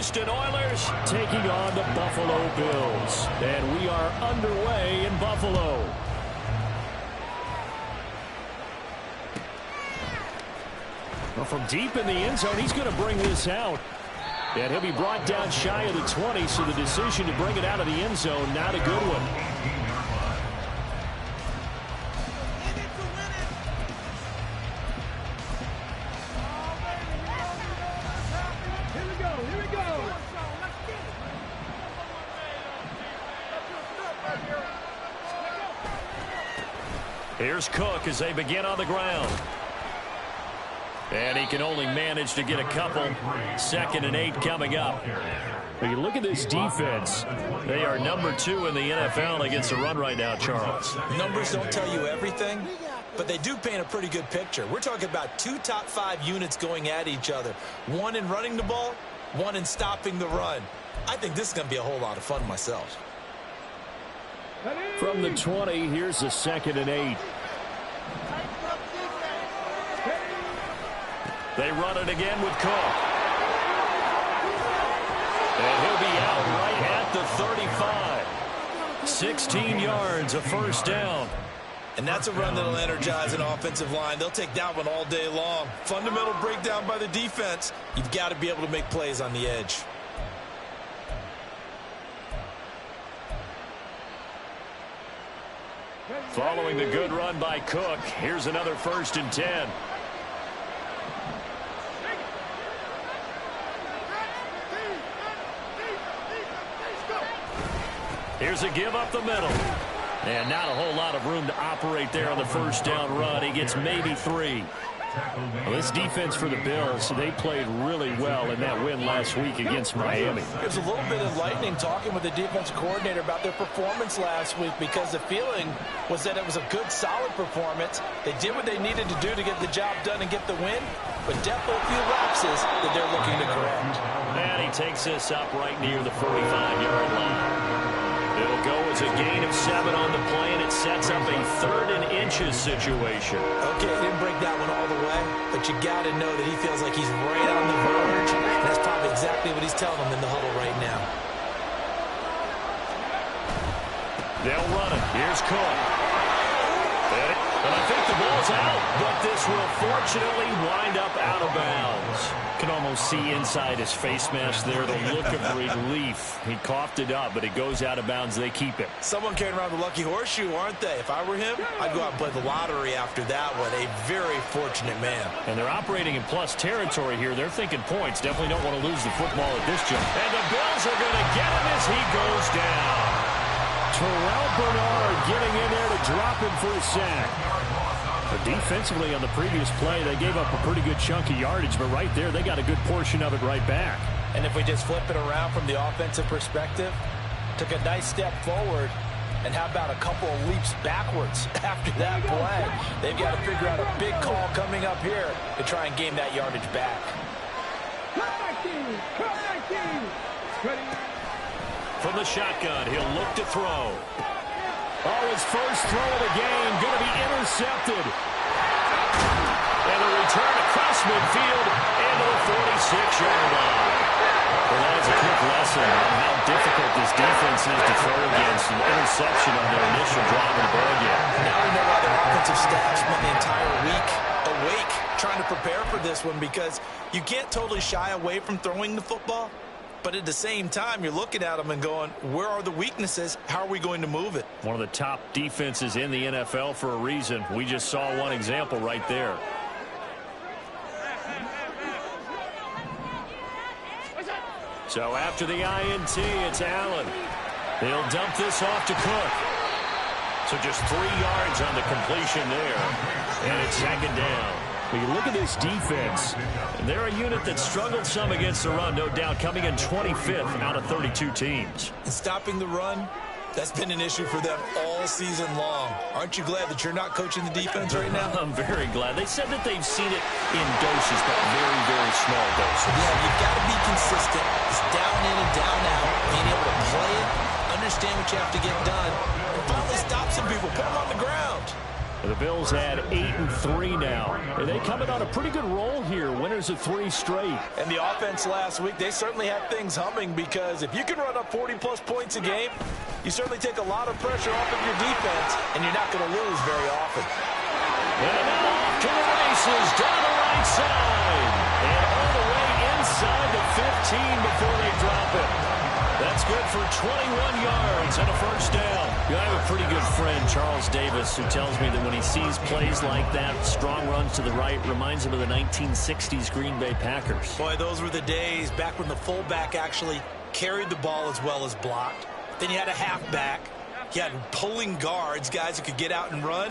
Houston Oilers taking on the Buffalo Bills. And we are underway in Buffalo. Well, from deep in the end zone, he's going to bring this out. And he'll be brought down shy of the 20, so the decision to bring it out of the end zone, not a good one. Here's Cook as they begin on the ground. And he can only manage to get a couple. 2nd and 8 coming up. When you look at this defense, they are number 2 in the NFL against the run right now, Charles. Numbers don't tell you everything, but they do paint a pretty good picture. We're talking about 2 top 5 units going at each other. One in running the ball, one in stopping the run. I think this is going to be a whole lot of fun myself. From the 20, here's the 2nd and 8. They run it again with Cook. And he'll be out right at the 35. 16 yards, a first down. And that's a run that'll energize an offensive line. They'll take that one all day long. Fundamental breakdown by the defense. You've got to be able to make plays on the edge. Following the good run by Cook, here's another 1st and 10. Here's a give up the middle. And not a whole lot of room to operate there on the first down run. He gets maybe 3. Well, this defense for the Bills, they played really well in that win last week against Miami. It was a little bit enlightening talking with the defensive coordinator about their performance last week, because the feeling was that it was a good, solid performance. They did what they needed to do to get the job done and get the win, but definitely a few lapses that they're looking to correct. And he takes this up right near the 45-yard line. It'll go as a gain of 7 on the play, and it sets up a 3rd and inches situation. Okay, didn't break that one all the way, but you got to know that he feels like he's right on the verge, and that's probably exactly what he's telling them in the huddle right now. They'll run it. Here's Cook. And I think the ball's out, but this will fortunately wind up out of bounds. Can almost see inside his face mask there the look of relief. He coughed it up, but it goes out of bounds. They keep it. Someone carrying around the lucky horseshoe, aren't they? If I were him, I'd go out and play the lottery after that one. A very fortunate man. And they're operating in plus territory here. They're thinking points. Definitely don't want to lose the football at this jump. And the Bills are going to get him as he goes down. Terrell Bernard getting in there to drop him for a sack. But defensively on the previous play, they gave up a pretty good chunk of yardage, but right there, they got a good portion of it right back. And if we just flip it around from the offensive perspective, took a nice step forward, and how about a couple of leaps backwards after that play? They've got to figure out a big call coming up here to try and gain that yardage back. From the shotgun, he'll look to throw. Oh, his first throw of the game, going to be intercepted. And a return across midfield into the 46-yard line. Well, that is a quick lesson on how difficult this defense is to throw against. An interception on their initial drive of the ball game. Now we know why their offensive staff spent the entire week awake trying to prepare for this one, because you can't totally shy away from throwing the football. But at the same time, you're looking at them and going, where are the weaknesses? How are we going to move it? One of the top defenses in the NFL for a reason. We just saw one example right there. So after the INT, it's Allen. They'll dump this off to Cook. So just 3 yards on the completion there. And it's 2nd down. When you look at this defense, they're a unit that struggled some against the run, no doubt, coming in 25th out of 32 teams. And stopping the run, that's been an issue for them all season long. Aren't you glad that you're not coaching the defense right now? I'm very glad. They said that they've seen it in doses, but very, very small doses. Yeah, you've got to be consistent. It's down in and down out. Being able to play it, understand what you have to get done, and finally stop some people, put them on the ground. The Bills had 8-3 now. And they come in on a pretty good roll here. Winners of 3 straight. And the offense last week, they certainly had things humming, because if you can run up 40-plus points a game, you certainly take a lot of pressure off of your defense, and you're not going to lose very often. And now off to the races down the right side. And all the way inside the 15 before they drop it. That's good for 21 yards and a first down. I have a pretty good friend, Charles Davis, who tells me that when he sees plays like that, strong runs to the right, reminds him of the 1960s Green Bay Packers. Boy, those were the days back when the fullback actually carried the ball as well as blocked. Then you had a halfback. You had pulling guards, guys who could get out and run.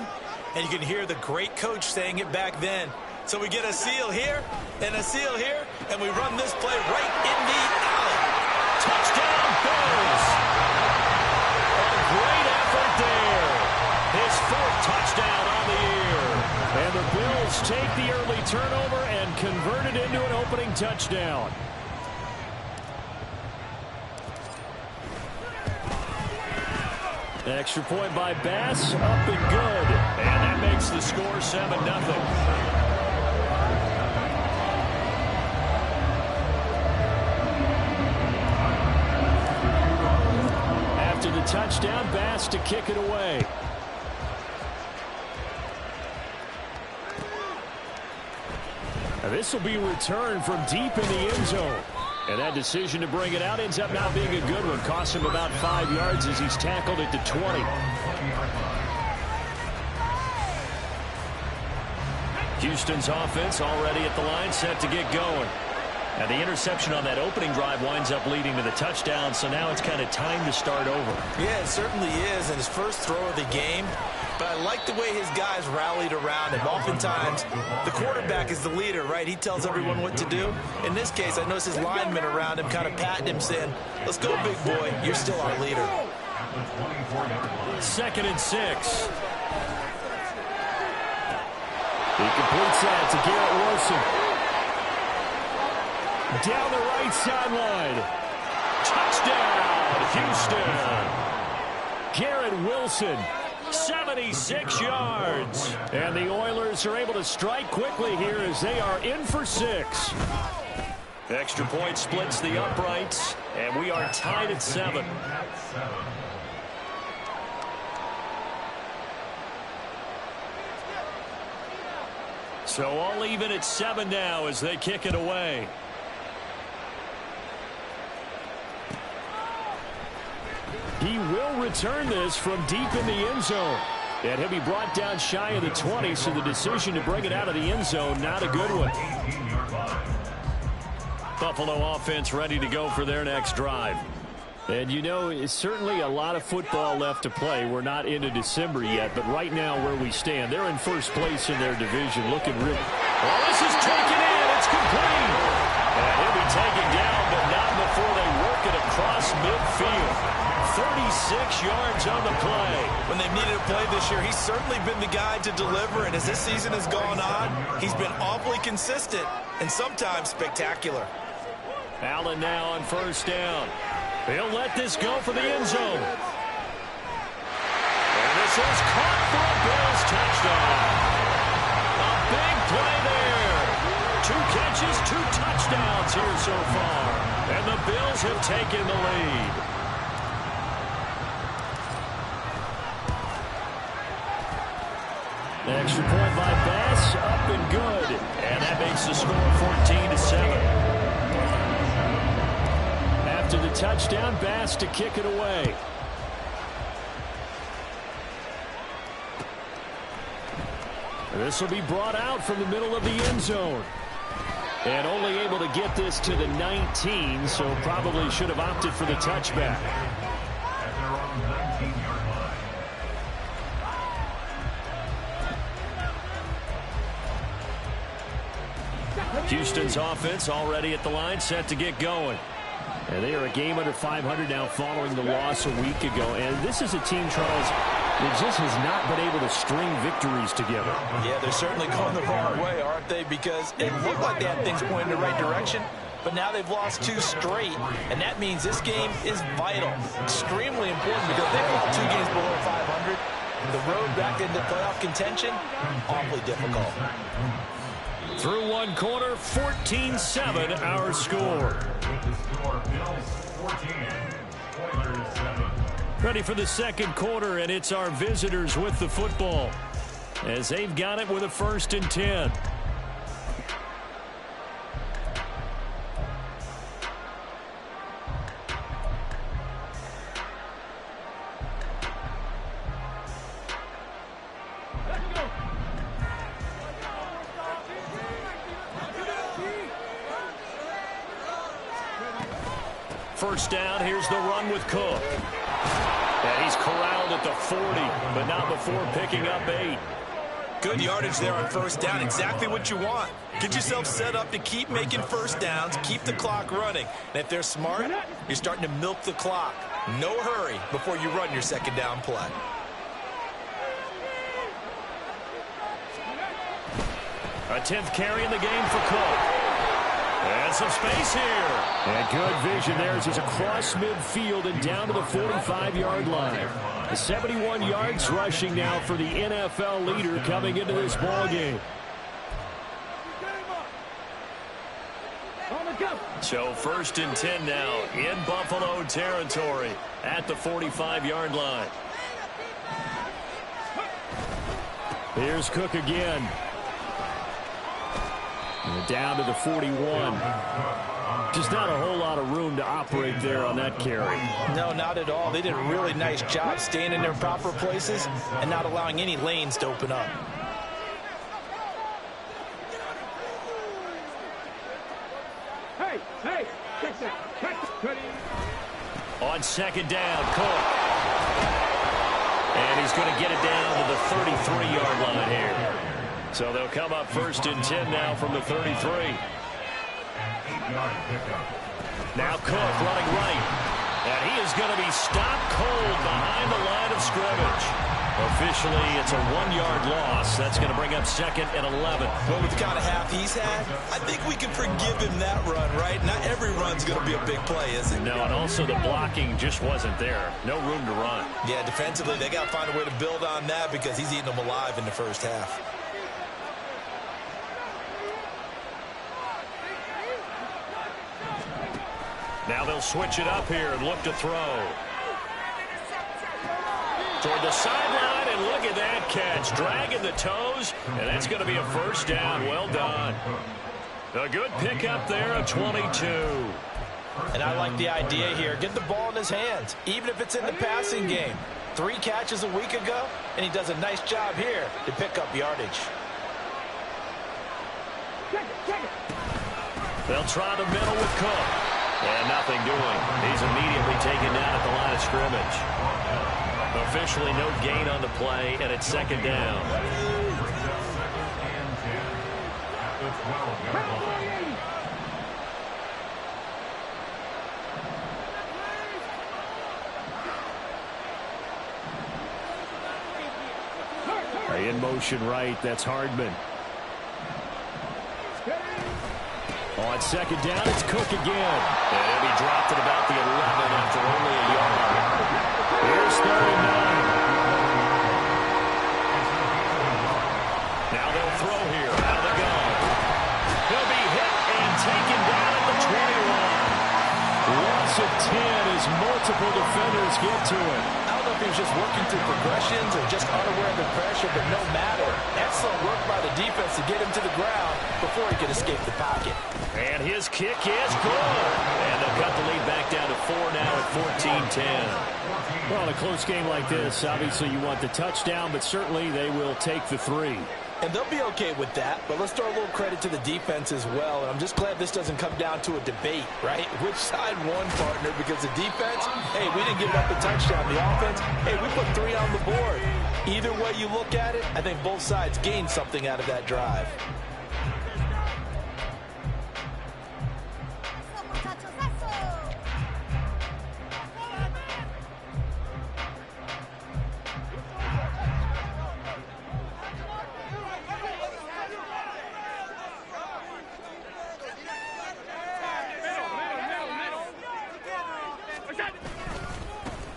And you can hear the great coach saying it back then. So we get a seal here and a seal here, and we run this play right in the alley. Touchdown, Bills. A great effort there. His 4th touchdown on the year. And the Bills take the early turnover and convert it into an opening touchdown. Extra point by Bass, up and good. And that makes the score 7-0. Touchdown, Bass to kick it away. Now this will be returned from deep in the end zone. And that decision to bring it out ends up not being a good one. Cost him about 5 yards as he's tackled at the 20. Houston's offense already at the line, set to get going. And the interception on that opening drive winds up leading to the touchdown, so now it's kind of time to start over. Yeah, it certainly is, and his first throw of the game. But I like the way his guys rallied around him. Oftentimes, the quarterback is the leader, right? He tells everyone what to do. In this case, I noticed his linemen around him kind of patting him, saying, let's go, big boy. You're still our leader. 2nd and 6. He completes that to Garrett Wilson. Down the right sideline. Touchdown, Houston. Garrett Wilson, 76 yards. And the Oilers are able to strike quickly here as they are in for 6. Extra point splits the uprights, and we are tied at 7. So all even at 7 now as they kick it away. He will return this from deep in the end zone. And he'll be brought down shy of the 20, so the decision to bring it out of the end zone, not a good one. Buffalo offense ready to go for their next drive. And you know, it's certainly a lot of football left to play. We're not into December yet, but right now where we stand, they're in first place in their division, looking real. Oh, this is taken in. It's complete. And he'll be taken down, but not before they work it across midfield. 36 yards on the play. When they've needed a play this year, he's certainly been the guy to deliver, and as this season has gone on, he's been awfully consistent and sometimes spectacular. Allen now on first down. He'll let this go for the end zone. And this is caught for a Bills touchdown. A big play there. 2 catches, 2 touchdowns here so far. And the Bills have taken the lead. The extra point by Bass, up and good. And that makes the score 14-7. After the touchdown, Bass to kick it away. This will be brought out from the middle of the end zone. And only able to get this to the 19, so probably should have opted for the touchback. Houston's offense already at the line, set to get going. And they are a game under 500 now following the loss a week ago. And this is a team, Charles, that just has not been able to string victories together. Yeah, they're certainly going the wrong way, aren't they? Because it looked like they had things pointing in the right direction, but now they've lost 2 straight. And that means this game is vital, extremely important, because they fall 2 games below 500. The road back into playoff contention, awfully difficult. Through one quarter, 14-7 our score. Ready for the second quarter, and it's our visitors with the football as they've got it with a 1st and 10. First down, here's the run with Cook. And he's corralled at the 40, but not before picking up 8. Good yardage there on first down, exactly what you want. Get yourself set up to keep making first downs, keep the clock running. And if they're smart, you're starting to milk the clock. No hurry before you run your second down play. A 10th carry in the game for Cook. And some space here. And good vision there as he's across midfield and down to the 45-yard line. 71 yards rushing now for the NFL leader coming into this ballgame. So 1st and 10 now in Buffalo territory at the 45-yard line. Here's Cook again. And down to the 41. Just not a whole lot of room to operate there on that carry. No, not at all. They did a really nice job staying in their proper places and not allowing any lanes to open up. On second down, Cook. And he's going to get it down to the 33-yard line here. So they'll come up 1st and 10 now from the 33. Now Cook running right. And he is going to be stopped cold behind the line of scrimmage. Officially, it's a 1-yard loss. That's going to bring up 2nd and 11. Well, with the kind of half he's had, I think we can forgive him that run, right? Not every run's going to be a big play, is it? No, and also the blocking just wasn't there. No room to run. Yeah, defensively, they got to find a way to build on that because he's eating them alive in the first half. Now they'll switch it up here and look to throw. Toward the sideline, and look at that catch. Dragging the toes, and that's going to be a first down. Well done. A good pickup there of 22. And I like the idea here. Get the ball in his hands, even if it's in the passing game. 3 catches a week ago, and he does a nice job here to pick up yardage. They'll try the middle with Cook. And nothing doing. He's immediately taken down at the line of scrimmage. Officially no gain on the play, and it's 2nd down. In motion right, that's Hardman. On second down, it's Cook again. And he'll be dropped at about the 11 after only a yard. Here's 39. Now they'll throw here. Out of the gun. He'll be hit and taken down at the 20 line. Loss of 10 as multiple defenders get to him. I don't know if he was just working through progressions or just unaware of the pressure, but no matter. Excellent work by the defense to get him to the ground before he could escape the pocket. And his kick is good. And they'll cut the lead back down to 4 now at 14-10. Well, in a close game like this, obviously you want the touchdown, but certainly they will take the 3. And they'll be okay with that, but let's throw a little credit to the defense as well. And I'm just glad this doesn't come down to a debate, right? Which side won, partner? Because the defense, hey, we didn't give up the touchdown. The offense, hey, we put 3 on the board. Either way you look at it, I think both sides gained something out of that drive.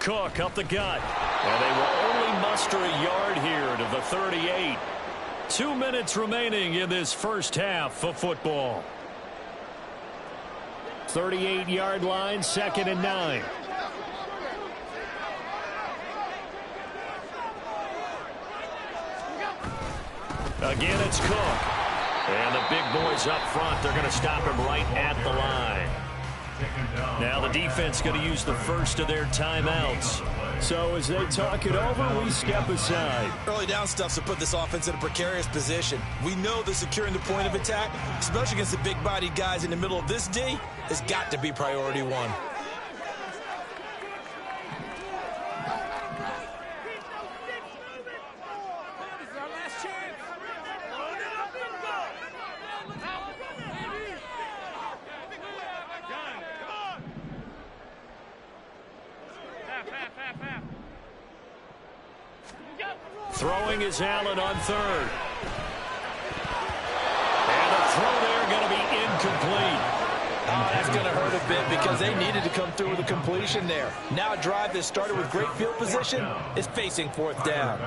Cook up the gut. And they will only muster a yard here to the 38. 2 minutes remaining in this first half of football. 38-yard line, 2nd and 9. Again, it's Cook. And the big boys up front, they're going to stop him right at the line. Now the defense going to use the first of their timeouts. So as they talk it over, we step aside. Early down stuff to put this offense in a precarious position. We know that securing the point of attack, especially against the big-bodied guys in the middle of this D, has got to be priority one. Throwing is Allen on 3rd. And the throw there going to be incomplete. Oh, that's going to hurt a bit because they needed to come through with a completion there. Now a drive that started with great field position is facing 4th down.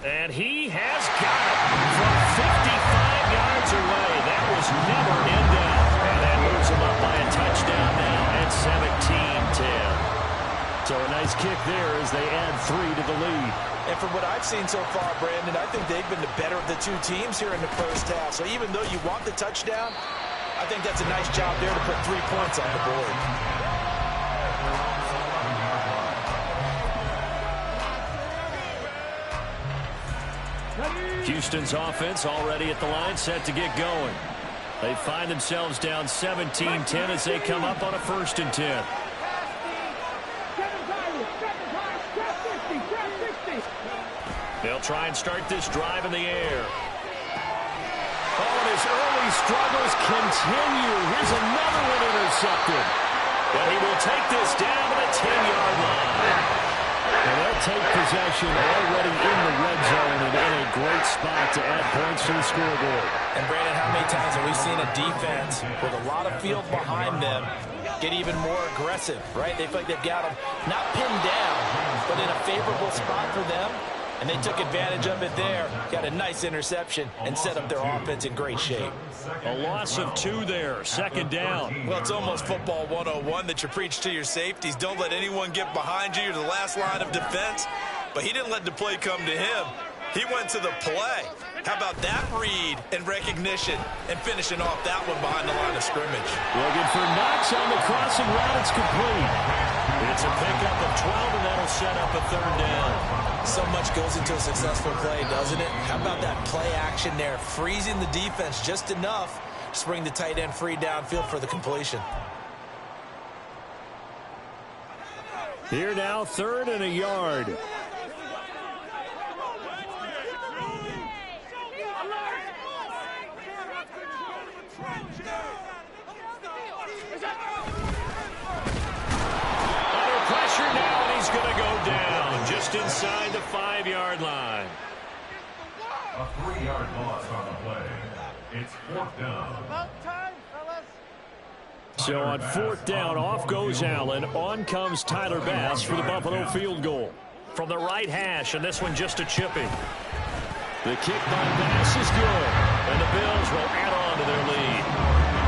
And he has got it from 55 yards away. That was never in doubt. And that moves him up by a touchdown now at 17-10. So a nice kick there as they add 3 to the lead. And from what I've seen so far, Brandon, I think they've been the better of the two teams here in the first half. So even though you want the touchdown, I think that's a nice job there to put 3 points on the board. Houston's offense already at the line, set to get going. They find themselves down 17-10 as they come up on a 1st and 10. They'll try and start this drive in the air. Oh, and his early struggles continue. Here's another one intercepted. But he will take this down to the 10-yard line. And they'll take possession already in the red zone and in a great spot to add points to the scoreboard. And, Brandon, how many times have we seen a defense with a lot of field behind them get even more aggressive, right? They feel like they've got them not pinned down, but in a favorable spot for them. And they took advantage of it there, got a nice interception, and set up their offense in great shape. A loss of 2 there, 2nd down. Well, it's almost football 101 that you preach to your safeties. Don't let anyone get behind you. You're the last line of defense. But he didn't let the play come to him. He went to the play. How about that read and recognition and finishing off that one behind the line of scrimmage? Looking for Knox on the crossing route. It's complete. It's a pickup of 12, and that'll set up a 3rd down. So much goes into a successful play, doesn't it? How about that play action there, freezing the defense just enough to bring the tight end free downfield for the completion. Here now, 3rd and a yard. Under pressure now, and he's going to go down just inside the 5-yard line. A 3-yard loss on the play. It's 4th down. So on 4th down, off goes Allen. On comes Tyler Bass for the Buffalo field goal. From the right hash, and this one just a chipping. The kick by Bass is good, and the Bills will add on to their lead.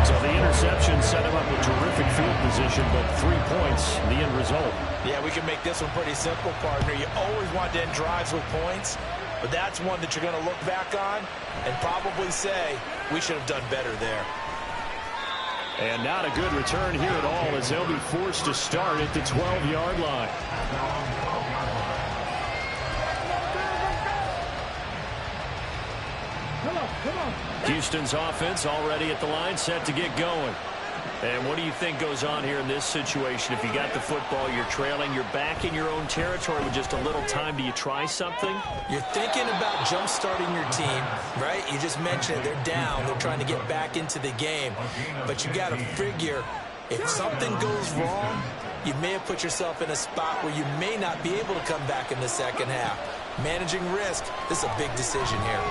So the interception set him up a terrific field position, but 3 points, the end result. Yeah, we can make this one pretty simple, partner. You always want to end drives with points, but that's one that you're going to look back on and probably say, we should have done better there. And not a good return here at all as they'll be forced to start at the 12-yard line. Houston's offense already at the line, set to get going. And what do you think goes on here in this situation? If you got the football, you're trailing, you're back in your own territory with just a little time. Do you try something? You're thinking about jump-starting your team, right? You just mentioned it. They're down. They're trying to get back into the game. But you got to figure if something goes wrong, you may have put yourself in a spot where you may not be able to come back in the second half. Managing risk, this is a big decision here.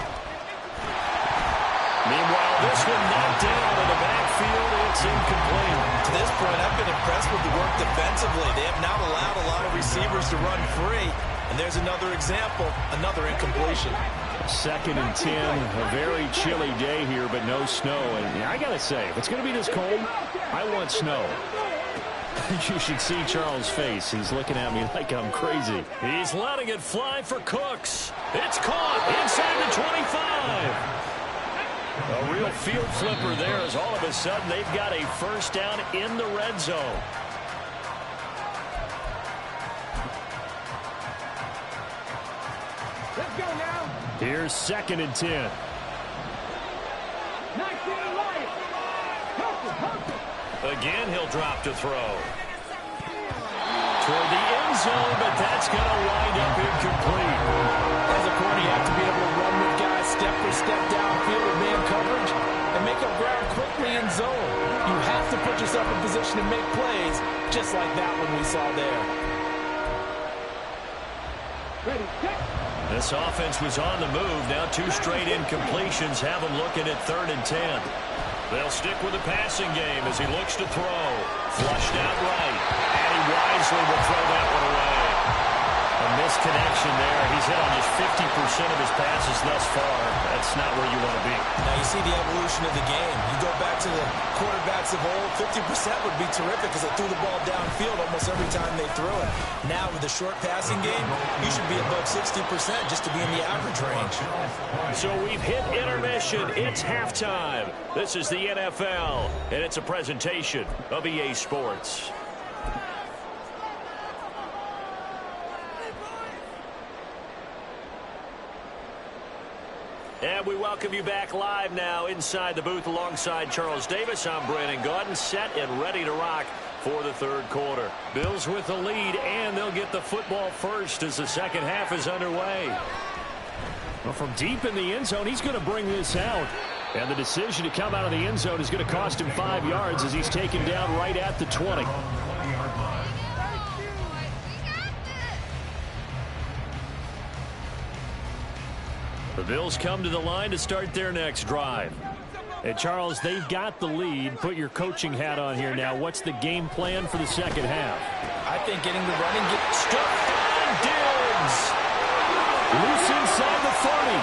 Meanwhile, this one knocked down in the backfield. field. It's incomplete. To this point, I've been impressed with the work defensively. They have not allowed a lot of receivers to run free. And there's another example, another incompletion. 2nd and 10, a very chilly day here, but no snow. And I got to say, if it's going to be this cold, I want snow. You should see Charles' face. He's looking at me like I'm crazy. He's letting it fly for Cooks. It's caught inside the 25. A real field flipper there as all of a sudden they've got a first down in the red zone. Let's go now. Here's 2nd and 10. Again, he'll drop to throw. Toward the end zone, but that's going to wind up incomplete. As a corner, you have to be able to run with guys step for step downfield with man coverage and make up ground quickly in zone. You have to put yourself in position to make plays, just like that one we saw there. Ready, set. This offense was on the move. Now 2 straight incompletions have them looking at 3rd and 10. They'll stick with the passing game as he looks to throw. Flushed out right. And he wisely will throw that one away. A missed connection there. He's hit on just 50% of his passes thus far. That's not where you want to be. Now you see the evolution of the game. You go back to the quarterbacks of old, 50% would be terrific because they threw the ball downfield almost every time they threw it. Now with the short passing game, you should be above 60% just to be in the average range. So we've hit intermission. It's halftime. This is the NFL, and it's a presentation of EA Sports. And we welcome you back live now inside the booth alongside Charles Davis. I'm Brandon Gaudin, set and ready to rock for the 3rd quarter. Bills with the lead, and they'll get the football first as the second half is underway. Well, from deep in the end zone, he's going to bring this out. And the decision to come out of the end zone is going to cost him 5 yards as he's taken down right at the 20. The Bills come to the line to start their next drive. And Charles, they've got the lead. Put your coaching hat on here now. What's the game plan for the second half? I think getting the running get Stephon Diggs. Loose inside the 30.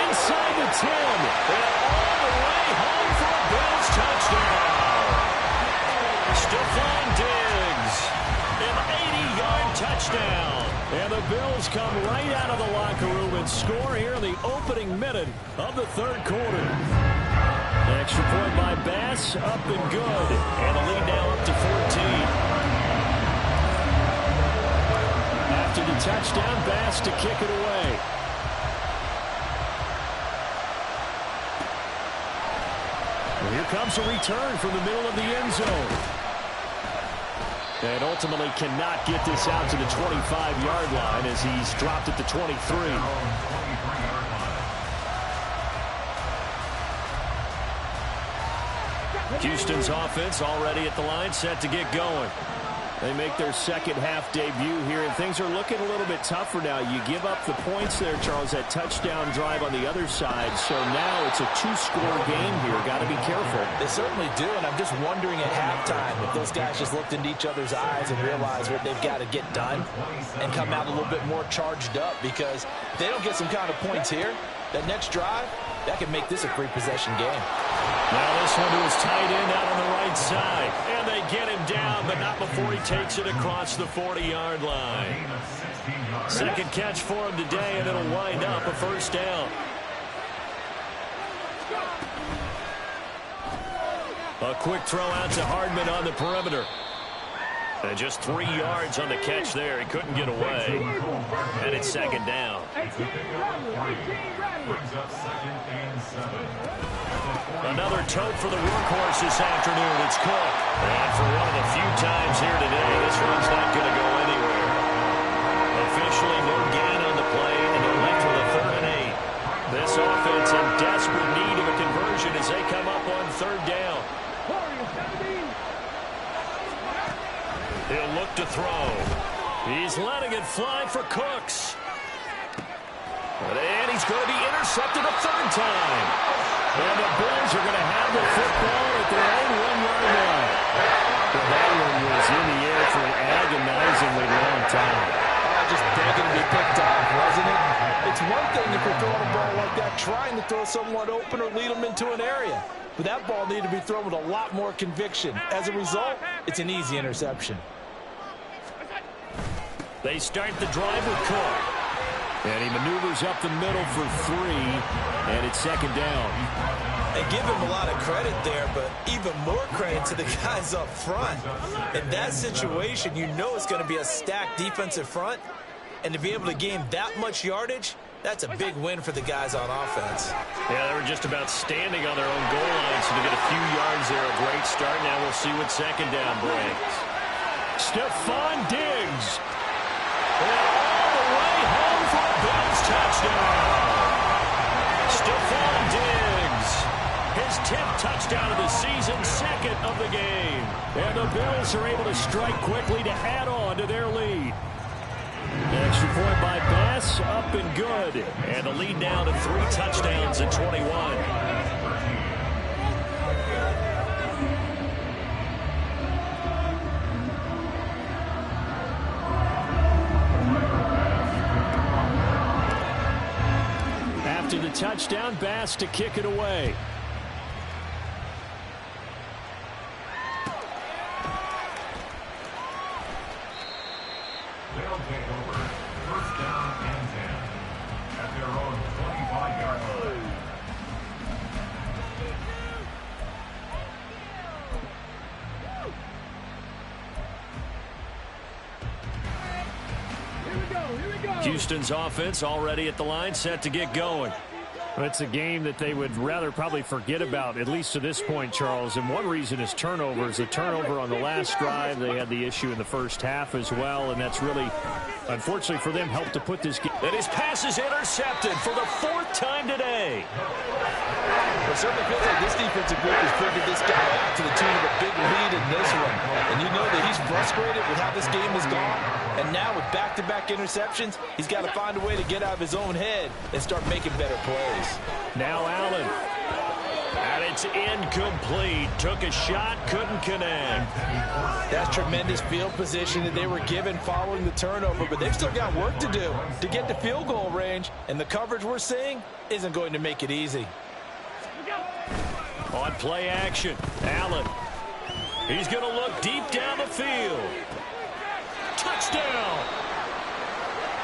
Inside the 10. And all the way home for a Bills touchdown. Stephon Diggs. An 80-yard touchdown. And the Bills come right out of the locker room and score here in the opening minute of the 3rd quarter. An extra point by Bass, up and good. And the lead now up to 14. After the touchdown, Bass to kick it away. Well, here comes a return from the middle of the end zone. And ultimately cannot get this out to the 25-yard line as he's dropped at the 23. Houston's offense already at the line, set to get going. They make their second half debut here, and things are looking a little bit tougher now. You give up the points there, Charles, that touchdown drive on the other side. So now it's a 2-score game here. Got to be careful. They certainly do, and I'm just wondering at halftime if those guys just looked into each other's eyes and realized what they've got to get done and come out a little bit more charged up, because if they don't get some kind of points here, that next drive, that could make this a 3-possession game. Now this one to his tight end out on the right side. And they get him down, but not before he takes it across the 40-yard line. Second catch for him today, and it'll wind up a first down. A quick throw out to Hardman on the perimeter. And just 3 yards on the catch there. He couldn't get away. And it's second down. Another tote for the workhorse this afternoon. It's Cook. And for one of the few times here today, this one's not going to go anywhere. Officially no gain on the play, and they're left with a 3rd and 8. This offense in desperate need of a conversion as they come up on 3rd down. He'll look to throw. He's letting it fly for Cooks. And he's going to be intercepted a 3rd time. And the Bills are going to have the football at their own throw someone open or lead them into an area. But that ball needed to be thrown with a lot more conviction. As a result, it's an easy interception. They start the drive with Cook. And he maneuvers up the middle for 3, and it's second down. And give him a lot of credit there, but even more credit to the guys up front. In that situation, you know it's going to be a stacked defensive front. And to be able to gain that much yardage, that's a big win for the guys on offense. Yeah, they were just about standing on their own goal line, so to get a few yards there, a great start. Now we'll see what second down brings. Stephon Diggs. And all the way home for a Bills touchdown. Stephon Diggs. His 10th touchdown of the season, second of the game. And the Bills are able to strike quickly to add on to their lead. Extra point by Bass, up and good. And the lead now to 3 touchdowns at 21. After the touchdown, Bass to kick it away. They'll take over. First down and 10 at their own 25-yard line. Houston's offense already at the line, set to get going. It's a game that they would rather probably forget about, at least to this point, Charles. And one reason is turnovers. The turnover on the last drive, they had the issue in the first half as well, and that's really, unfortunately for them, helped to put this game. And his pass is intercepted for the 4th time today. It certainly feels like this defensive group has figured this guy out to the tune of a big lead in this one. And you know that he's frustrated with how this game has gone. And now with back-to-back interceptions, he's got to find a way to get out of his own head and start making better plays. Now Allen. And it's incomplete. Took a shot, couldn't connect. That's tremendous field position that they were given following the turnover, but they've still got work to do to get to field goal range, and the coverage we're seeing isn't going to make it easy. On play action, Allen. He's going to look deep down the field. Touchdown!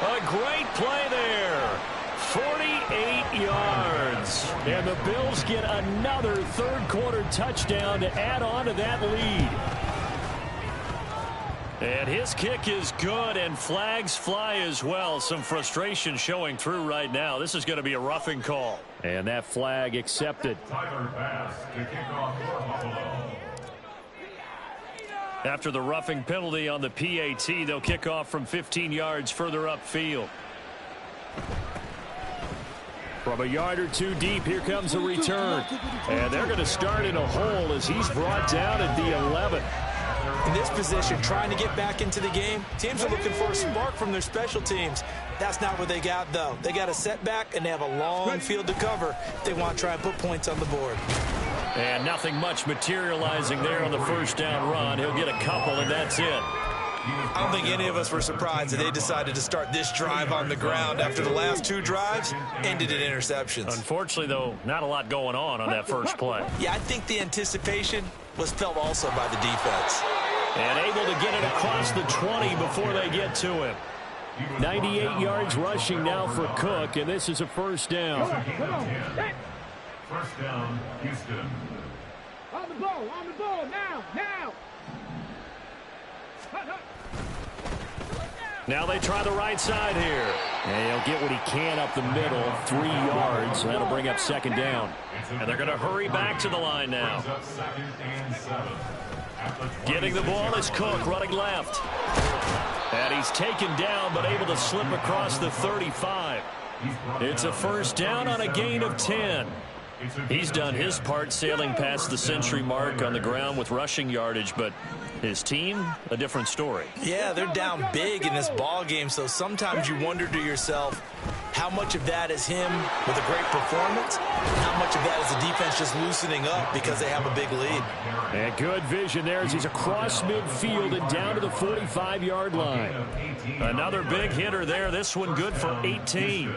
A great play there. 48 yards. And the Bills get another third-quarter touchdown to add on to that lead. And his kick is good, and flags fly as well. Some frustration showing through right now. This is going to be a roughing call. And that flag accepted. Tyler Bass to kick off for Buffalo. After the roughing penalty on the PAT, they'll kick off from 15 yards further upfield. From a yard or two deep, here comes a return. And they're going to start in a hole as he's brought down at the 11. In this position, trying to get back into the game, teams are looking for a spark from their special teams. That's not what they got, though. They got a setback, and they have a long field to cover if they want to try and put points on the board. And nothing much materializing there on the first down run. He'll get a couple, and that's it. I don't think any of us were surprised that they decided to start this drive on the ground after the last 2 drives ended in interceptions. Unfortunately, though, not a lot going on that first play. Yeah, I think the anticipation was felt also by the defense. And able to get it across the 20 before they get to him. 98 yards rushing now for Cook, and this is a first down. First down, Houston. On the ball, now. Now they try the right side here. And he'll get what he can up the middle, 3 yards. And that'll bring up second down. And they're going to hurry back to the line now. Getting the ball is Cook, running left. And he's taken down, but able to slip across the 35. It's a first down on a gain of 10. He's done his part sailing past the century mark on the ground with rushing yardage, but his team, a different story. Yeah, they're down big in this ball game, so sometimes you wonder to yourself, how much of that is him with a great performance? How much of that is the defense just loosening up because they have a big lead? And good vision there as he's across midfield and down to the 45-yard line. Another big hitter there. This one good for 18.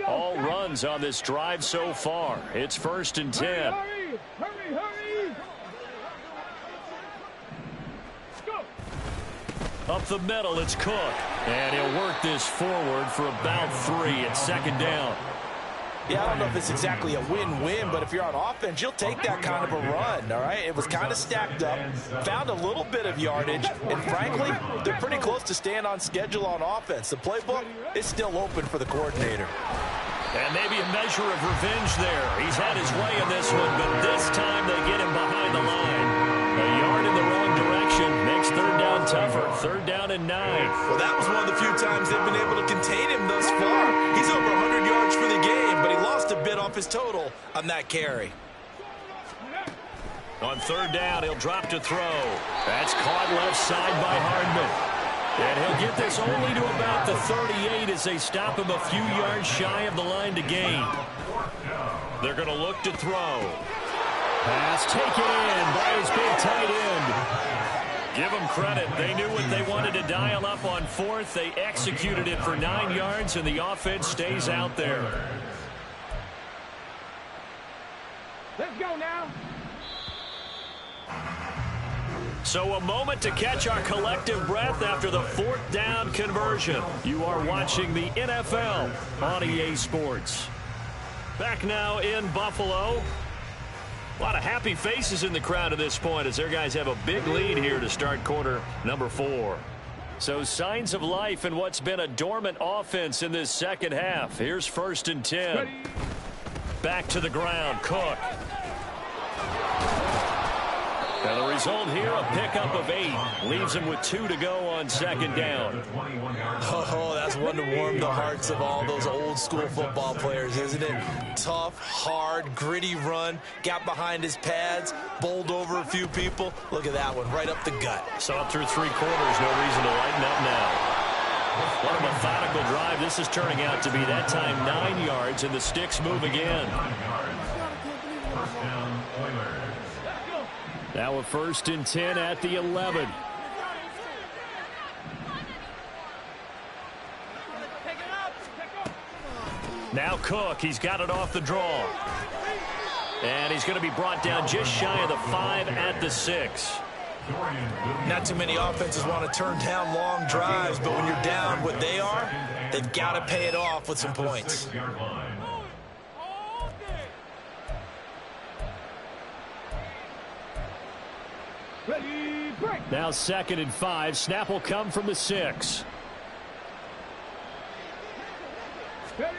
All result runs on this drive so far. It's 1st and 10. Hurry, hurry, hurry. Go. Up the middle, it's Cook. And he'll work this forward for about 3 at 2nd down. Yeah, I don't know if it's exactly a win-win, but if you're on offense, you'll take that kind of a run, all right? It was kind of stacked up, found a little bit of yardage, and frankly, they're pretty close to staying on schedule on offense. The playbook is still open for the coordinator. And maybe a measure of revenge there. He's had his way in this one, but this time they get him behind the line. A yard in the wrong direction makes 3rd down tougher. 3rd down and 9. Well, that was one of the few times they've been able to contain him thus far. He's over 100 yards for the game, but he lost a bit off his total on that carry. On 3rd down, he'll drop to throw. That's caught left side by Hardman. And he'll get this only to about the 38 as they stop him a few yards shy of the line to gain. They're going to look to throw. Pass taken in by his big tight end. Give them credit. They knew what they wanted to dial up on 4th. They executed it for 9 yards, and the offense stays out there. Let's go now. So a moment to catch our collective breath after the 4th down conversion. You are watching the NFL on EA Sports. Back now in Buffalo. A lot of happy faces in the crowd at this point as their guys have a big lead here to start quarter number 4. So signs of life in what's been a dormant offense in this second half. Here's 1st and 10. Ready. Back to the ground, Cook. And the result here, a pickup of 8. Leaves him with 2 to go on 2nd down. Oh, that's one to warm the hearts of all those old school football players, isn't it? Tough, hard, gritty run. Got behind his pads, bowled over a few people. Look at that one, right up the gut. Saw it through 3 quarters. No reason to lighten up now. What a methodical drive. This is turning out to be that time 9 yards, and the sticks move again. Now a 1st and 10 at the 11. Now Cook, he's got it off the draw. And he's going to be brought down just shy of the 5 at the 6. Not too many offenses want to turn down long drives, but when you're down what they are, they've got to pay it off with some points. Ready, break. Now 2nd and 5. Snap will come from the 6. Ready.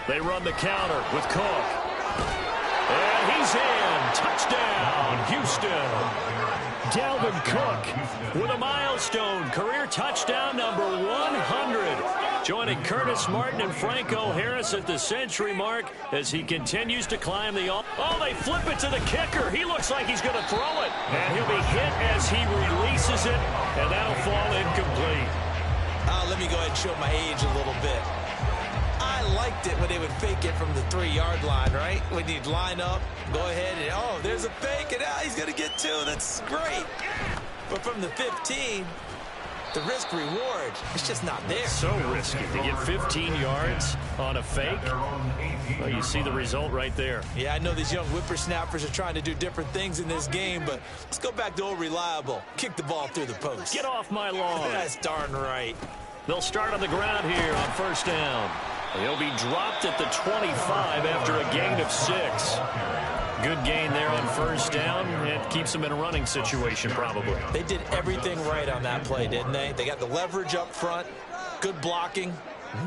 They run the counter with Cook. And he's in. Touchdown, Houston. Dalvin Cook with a milestone career touchdown number 100. Joining Curtis Martin and Franco Harris at the century mark as he continues to climb the... Oh, they flip it to the kicker. He looks like he's going to throw it. And he'll be hit as he releases it. And that'll fall incomplete. Let me go ahead and show my age a little bit. I liked it when they would fake it from the 3-yard line, right? When you'd line up, go ahead and, oh, there's a fake, and he's going to get 2. That's great. But from the 15, the risk-reward, it's just not there. So risky to get 15 yards on a fake. Well, you see the result right there. Yeah, I know these young whippersnappers are trying to do different things in this game, but let's go back to old reliable. Kick the ball through the post. Get off my lawn. That's darn right. They'll start on the ground here on 1st down. He'll be dropped at the 25 after a gain of 6. Good gain there on 1st down. It keeps him in a running situation probably. They did everything right on that play, didn't they? They got the leverage up front, good blocking,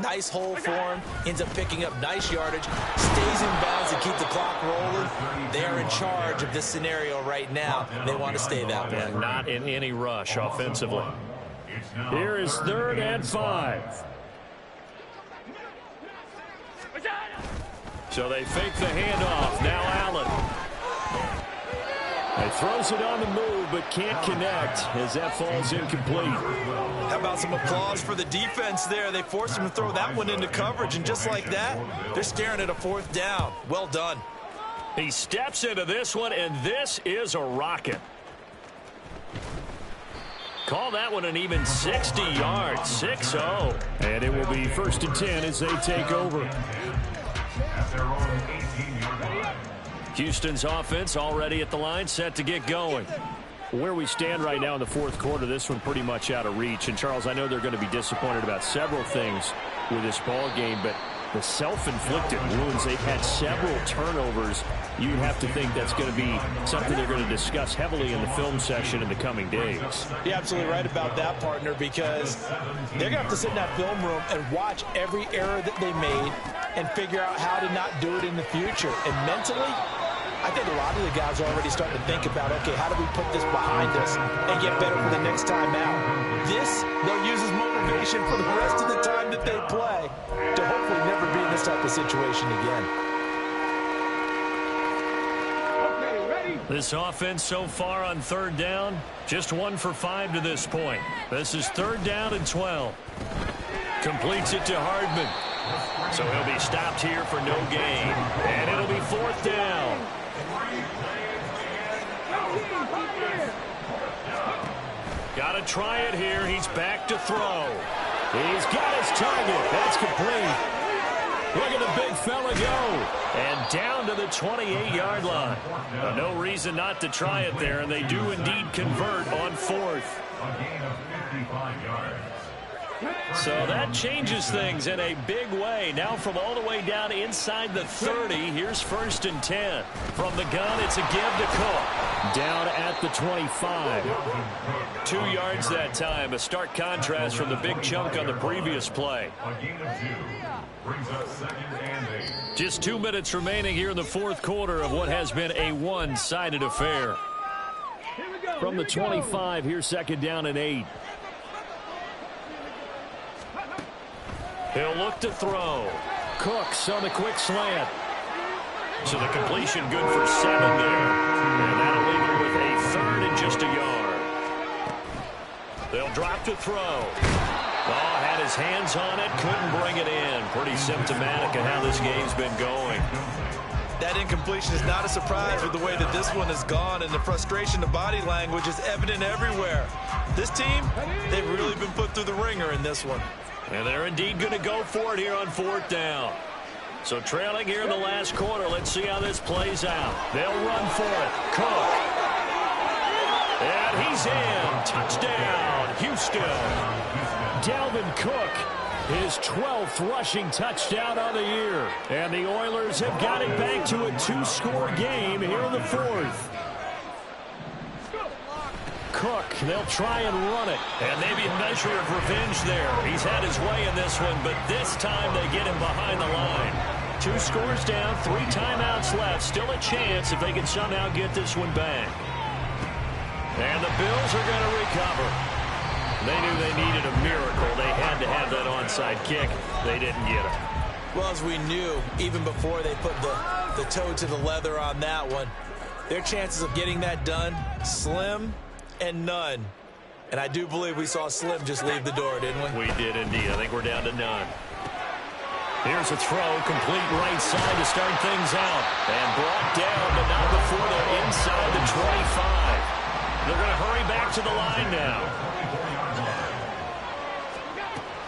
nice hole for him, ends up picking up nice yardage, stays in bounds to keep the clock rolling. They're in charge of this scenario right now. They want to stay that way. And not in any rush offensively. Here is 3rd and 5. So they fake the handoff. Now Allen. He throws it on the move, but can't connect as that falls incomplete. How about some applause for the defense there? They forced him to throw that one into coverage, and just like that, they're staring at a 4th down. Well done. He steps into this one, and this is a rocket. Call that one an even 60 yards, 6-0. And it will be 1st and 10 as they take over. At their own 18-yard line. Houston's offense already at the line, set to get going. Where we stand right now in the fourth quarter, this one pretty much out of reach. And, Charles, I know they're going to be disappointed about several things with this ball game, but the self-inflicted wounds, they've had several turnovers. You have to think that's going to be something they're going to discuss heavily in the film session in the coming days. You're absolutely right about that, partner, because they're going to have to sit in that film room and watch every error that they made and figure out how to not do it in the future. And mentally, I think a lot of the guys are already starting to think about, okay, how do we put this behind us and get better for the next time out? This, they'll use as motivation for the rest of the time that they play to hopefully never be in this type of situation again. Okay, ready? This offense so far on 3rd down, just 1 for 5 to this point. This is 3rd down and 12. Completes it to Hardman. So he'll be stopped here for no gain. And it'll be 4th down. Got to try it here. He's back to throw. He's got his target. That's complete. Look at the big fella go. And down to the 28-yard line. No reason not to try it there, and they do indeed convert on 4th. A gain of 55 yards. So that changes things in a big way. Now from all the way down inside the 30, here's 1st and 10. From the gun, it's a give to Cook. Down at the 25. 2 yards that time. A stark contrast from the big chunk on the previous play. A gain of 2. Brings up 2nd and 8. Just 2 minutes remaining here in the fourth quarter of what has been a one-sided affair. From the 25, here's 2nd down and 8. He'll look to throw. Cooks on the quick slant. So the completion good for 7 there. And that'll leave him with a 3rd and just a yard. They'll drop to throw. Oh, had his hands on it, couldn't bring it in. Pretty symptomatic of how this game's been going. That incompletion is not a surprise with the way that this one has gone, and the frustration, the body language is evident everywhere. This team, they've really been put through the ringer in this one. And they're indeed going to go for it here on 4th down. So trailing here in the last quarter, let's see how this plays out. They'll run for it. Cook. And he's in. Touchdown, Houston. Dalvin Cook, his 12th rushing touchdown on the year. And the Oilers have got it back to a 2-score game here in the 4th. Cook, they'll try and run it. And maybe a measure of revenge there. He's had his way in this one, but this time they get him behind the line. 2 scores down, 3 timeouts left. Still a chance if they can somehow get this one back. And the Bills are going to recover. They knew they needed a miracle. They had to have that onside kick. They didn't get it. Well, as we knew, even before they put the toe to the leather on that one, their chances of getting that done, slim and none. And I do believe we saw Slim just leave the door, didn't we? We did indeed. I think we're down to none. Here's a throw, complete right side to start things out. And brought down, but not before they're inside the 25. They're going to hurry back to the line now.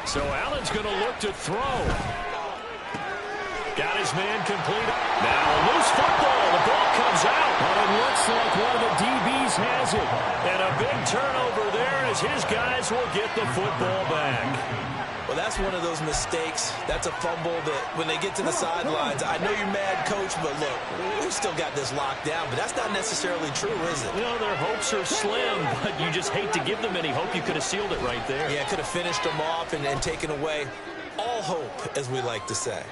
So Allen's going to look to throw. Got his man complete. Now a loose football. The ball comes out. But it looks like one of the DBs has it. And a big turnover there as his guys will get the football back. Well, that's one of those mistakes. That's a fumble that when they get to the sidelines, I know you're mad, Coach, but look, we've still got this locked down. But that's not necessarily true, is it? You know, their hopes are slim, but you just hate to give them any hope. You could have sealed it right there. Yeah, could have finished them off and taken away all hope, as we like to say.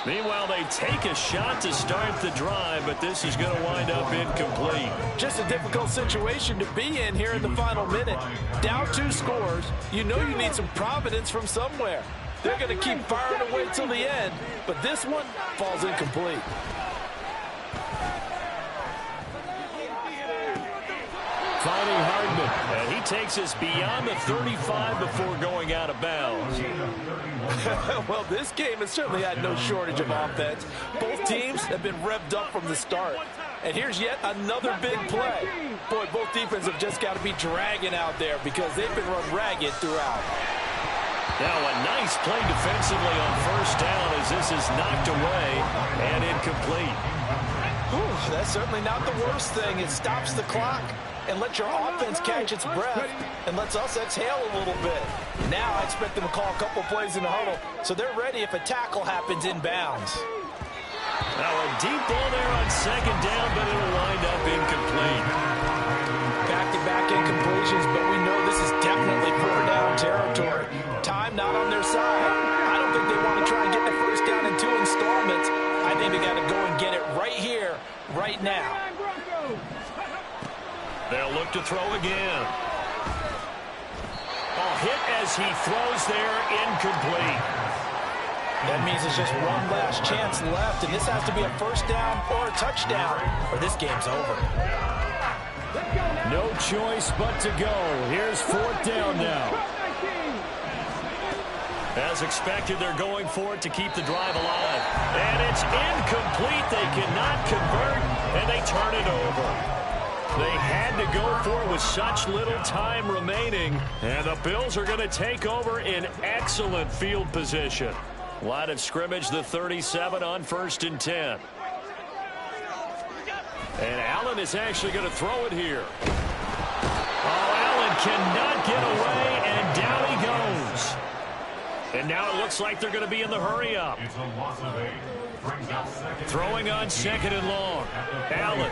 Meanwhile, they take a shot to start the drive, but this is going to wind up incomplete. Just a difficult situation to be in here in the final minute. Down 2 scores, you know you need some providence from somewhere. They're going to keep firing away till the end, but this one falls incomplete. Finding Hardman, and he takes us beyond the 35 before going out of bounds. Well, this game has certainly had no shortage of offense. Both teams have been revved up from the start. And here's yet another big play. Boy, both defenses have just got to be dragging out there because they've been run ragged throughout. Now a nice play defensively on first down as this is knocked away and incomplete. Whew, that's certainly not the worst thing. It stops the clock and lets your offense catch its breath and lets us exhale a little bit. Now I expect them to call a couple plays in the huddle so they're ready if a tackle happens inbounds. Now a deep ball there on second down, but it'll wind up incomplete. Back-to-back incompletions, but we know this is definitely four-down territory. Time not on their side. I don't think they want to try and get the first down in 2 installments. I think they got to go and get it right here, right now. They'll look to throw again. Oh, hit as he throws there, incomplete. That means there's just one last chance left, and this has to be a first down or a touchdown, or this game's over. No choice but to go. Here's fourth down now. As expected, they're going for it to keep the drive alive. And it's incomplete. They cannot convert, and they turn it over. They had to go for it with such little time remaining, and the Bills are going to take over in excellent field position. Line of scrimmage, the 37 on 1st and 10. And Allen is actually going to throw it here. Oh, Allen cannot get away, and down he goes. And now it looks like they're going to be in the hurry up. It's a loss of 8. Brings up second. Throwing on second and long. Allen.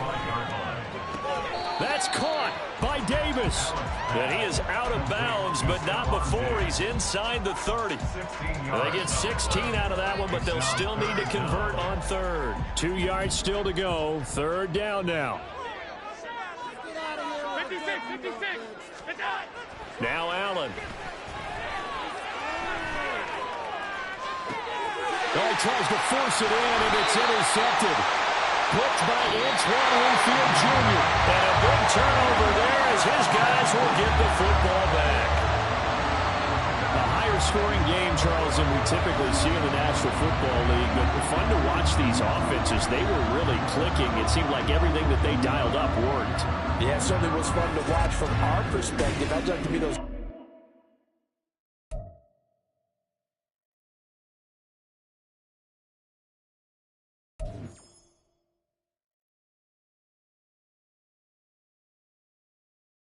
That's caught by Davis. And he is out of bounds, but not before he's inside the 30. They get 16 out of that one, but they'll still need to convert on third. 2 yards still to go. Third down now. 56. Now Allen. Oh, he tries to force it in, and it's intercepted. Picked by Antoine Winfield Jr. And a big turnover there as his guys will get the football back. A higher-scoring game, Charles, than we typically see in the National Football League. But fun to watch these offenses. They were really clicking. It seemed like everything that they dialed up worked. Yeah, it certainly was fun to watch from our perspective. I'd like to be those